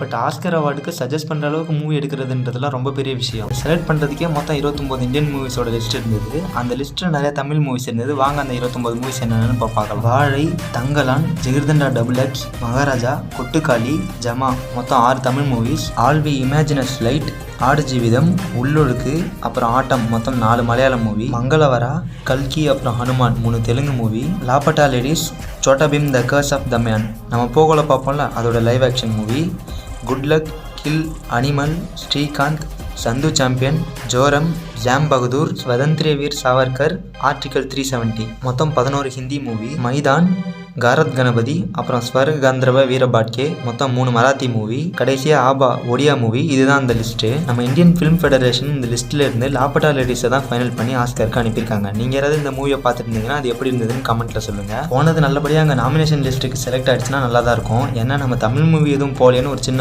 But Oscar அவார்டுக்கு suggest பண்ணுற அளவுக்கு movie எடுக்கிறதுன்றதுலாம் ரொம்ப பெரிய விஷயம். செலக்ட் பண்ணுறதுக்கே மொத்தம் 29 இந்தியன் மூவிஸோட லிஸ்ட் இருந்தது. அந்த லிஸ்ட்டில் நிறைய தமிழ் மூவிஸ் இருந்தது. வாங்க அந்த 29 மூவிஸ் என்னென்னு பார்க்கலாம். வாழை, தங்கலான், ஜிகிர்தண்டா டபுள் எக்ஸ், மகாராஜா, கொட்டுக்காளி, ஜமா, மொத்தம் 6 Tamil movies. All we imagine as light, Aadu Jeevitham, உள்ளொழுக்கு, அப்புறம் ஆட்டம், மொத்தம் 4 மலையாளம் மூவி. மங்களவரா, கல்கி, அப்புறம் Hanuman 3 Telugu movie. Laapataa ladies, Chhota Bheem the curse of Damyaan நம்ம போகல பார்ப்போம்ல அதோட live action movie. Good Luck, Kill, Animal, Srikanth, Chandu champion, Joram, Sam Bahadur, Swatantrya Veer Savarkar, article 370 மொத்தம் 11 ஹிந்தி மூவி. மைதான், காரத் கணபதி, அப்புறம் ஸ்வர் கந்தர்வ வீரபாட்கே, மொத்தம் 3 மராத்தி மூவி. கடைசியாக ஆபா ஒடியா மூவி. இதுதான் அந்த லிஸ்ட்டு. நம்ம இந்தியன் ஃபிலிம் ஃபெடரேஷன் இந்த லிஸ்ட்டில் இருந்து லாபட்டா லேடிஸை தான் ஃபைனல் பண்ணி ஆஸ்கருக்கு அனுப்பியிருக்காங்க. நீங்கள் யாராவது இந்த மூவியை பார்த்துருந்தீங்கன்னா அது எப்படி இருந்ததுன்னு கமெண்ட்டில் சொல்லுங்கள். போனது நல்லபடியாக அங்கே நாமினேஷன் லிஸ்ட்டுக்கு செலக்ட் ஆகிடுச்சுன்னா நல்லா தான் இருக்கும். ஏன்னா நம்ம தமிழ் மூவி எதுவும் போலேன்னு ஒரு சின்ன